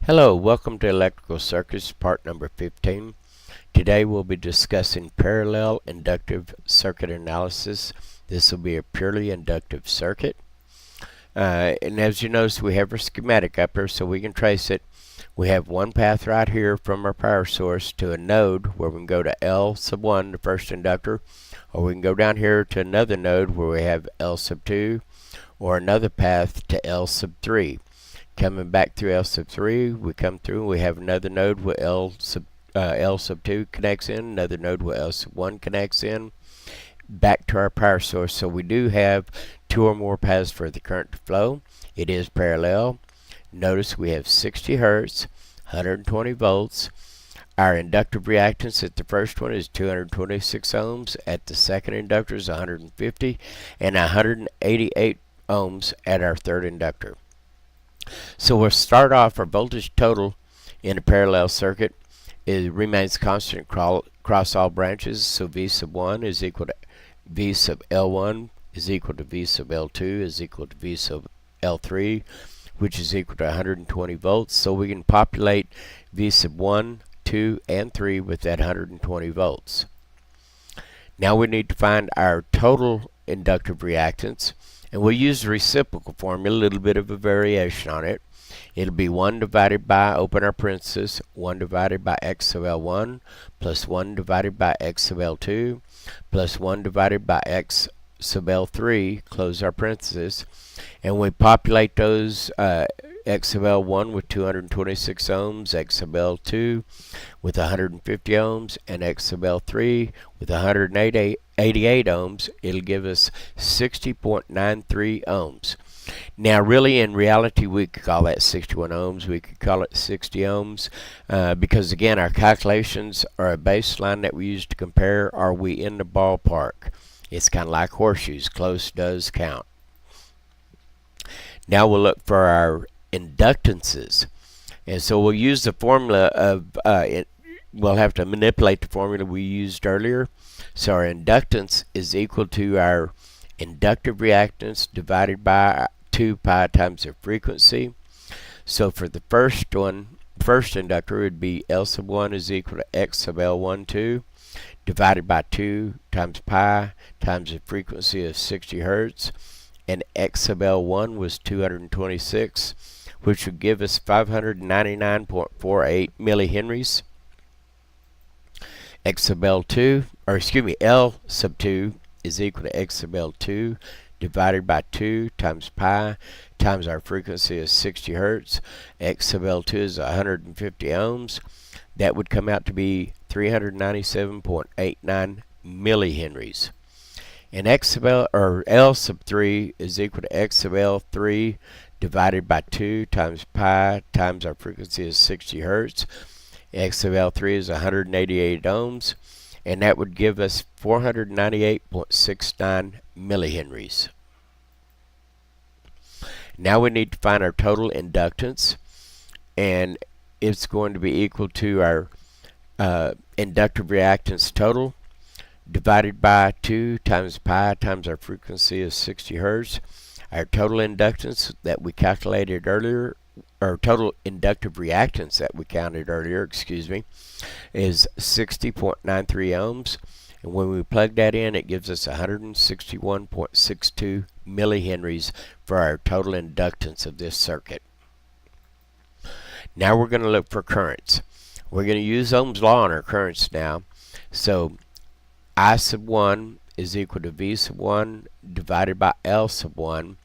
Hello, welcome to Electrical Circuits, part number 15. Today we'll be discussing parallel inductive circuit analysis. This will be a purely inductive circuit. And as you notice, we have our schematic up here so we can trace it. We have one path right here from our power source to a node where we can go to L sub 1, the first inductor, or we can go down here to another node where we have L sub 2, or another path to L sub 3. Coming back through L sub 3, we come through and we have another node where L sub 2 connects in, another node where L sub 1 connects in, back to our power source. So we do have two or more paths for the current to flow. It is parallel. Notice we have 60 hertz, 120 volts. Our inductive reactance at the first one is 226 ohms. At the second inductor is 150, and 188 ohms at our third inductor. So we'll start off our voltage total in a parallel circuit. It remains constant across all branches. So V sub 1 is equal to V sub L1 is equal to V sub L2 is equal to V sub L3, which is equal to 120 volts. So we can populate V sub 1, 2, and 3 with that 120 volts. Now we need to find our total inductive reactance. And we'll use the reciprocal formula, a little bit of a variation on it. It'll be 1 divided by, open our parenthesis, 1 divided by x sub L1 plus 1 divided by x sub L2 plus 1 divided by x sub L3, close our parenthesis. And we populate those x sub L1 with 226 ohms, x sub L2 with 150 ohms, and x sub L3 with 188 ohms. It'll give us 60.93 ohms. Now really in reality we could call that 61 ohms, we could call it 60 ohms, because again our calculations are a baseline that we use to compare, are we in the ballpark. It's kind of like horseshoes, close does count. Now we'll look for our inductances, and so we'll use the formula of we'll have to manipulate the formula we used earlier. So our inductance is equal to our inductive reactance divided by 2 pi times the frequency. So for the first inductor would be L sub 1 is equal to x sub L12 divided by 2 times pi times the frequency of 60 hertz, and x sub L1 was 226, which would give us 599.48 millihenries. X sub L2, or excuse me, L sub 2 is equal to x sub L2 divided by 2 times pi times our frequency is 60 hertz. X sub L2 is 150 ohms. That would come out to be 397.89 millihenries. And X sub L, or L sub 3 is equal to x sub L3 divided by 2 times pi times our frequency is 60 hertz. X sub L3 is 188 ohms, and that would give us 498.69 millihenries. Now we need to find our total inductance, and it's going to be equal to our inductive reactance total divided by 2 times pi times our frequency is 60 hertz. Our total inductance that we calculated earlier, or total inductive reactance that we counted earlier, is 60.93 ohms. And when we plug that in, it gives us 161.62 millihenries for our total inductance of this circuit. Now we're going to look for currents. We're going to use Ohm's law on our currents now. So I sub 1 is equal to V sub 1 divided by L sub 1.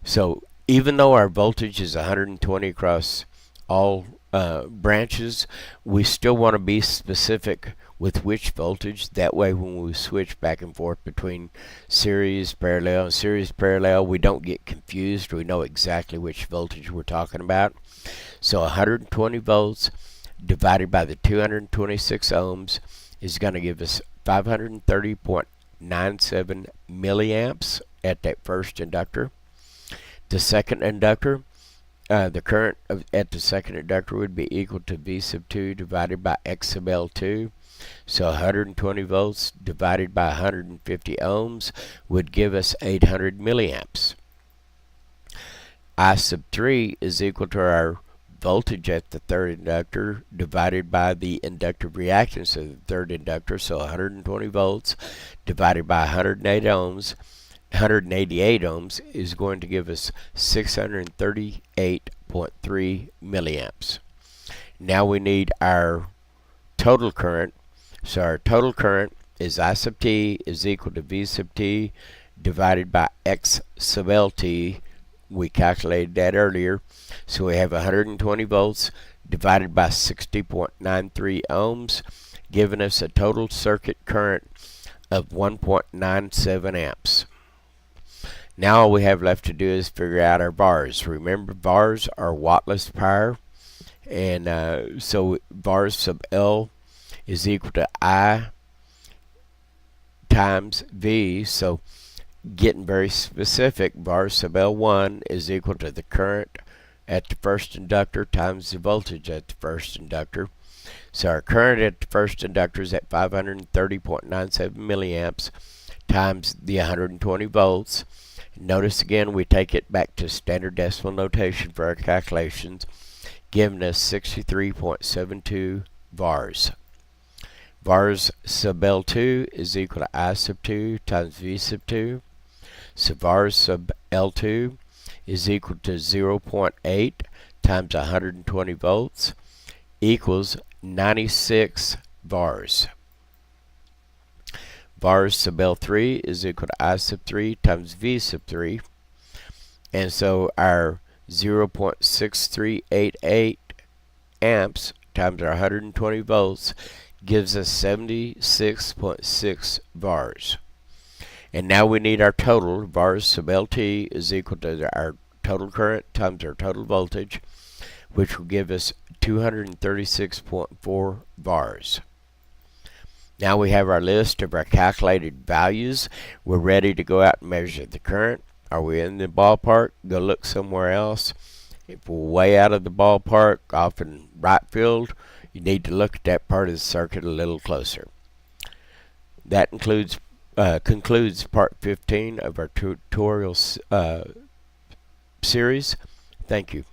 So even though our voltage is 120 across all branches, we still want to be specific with which voltage. That way when we switch back and forth between series, parallel, we don't get confused. We know exactly which voltage we're talking about. So 120 volts divided by the 226 ohms is going to give us 530.97 milliamps at that first inductor. The second inductor, the current at the second inductor would be equal to V sub 2 divided by x sub L2. So 120 volts divided by 150 ohms would give us 800 milliamps. I sub 3 is equal to our voltage at the third inductor divided by the inductive reactance of the third inductor, so 120 volts divided by 188 ohms is going to give us 638.3 milliamps. Now we need our total current. So our total current is I sub t is equal to V sub t divided by X sub LT. We calculated that earlier. So we have 120 volts divided by 60.93 ohms, giving us a total circuit current of 1.97 amps. Now all we have left to do is figure out our VARs. Remember, VARs are wattless power, and so VARs sub L is equal to I times V. So getting very specific, VARs sub L1 is equal to the current at the first inductor times the voltage at the first inductor. So our current at the first inductor is at 530.97 milliamps times the 120 volts. Notice again we take it back to standard decimal notation for our calculations, giving us 63.72 VARs. VARs sub L2 is equal to I sub 2 times V sub 2. So VARs sub L2 is equal to 0.8 times 120 volts equals 96 VARs. VARs sub L3 is equal to I sub 3 times V sub 3. And so our 0.6388 amps times our 120 volts gives us 76.6 VARs. And now we need our total. VARs sub LT is equal to our total current times our total voltage, which will give us 236.4 VARs. Now we have our list of our calculated values. We're ready to go out and measure the current. Are we in the ballpark? Go look somewhere else. If we're way out of the ballpark, off in right field, you need to look at that part of the circuit a little closer. That concludes part 15 of our tutorial series. Thank you.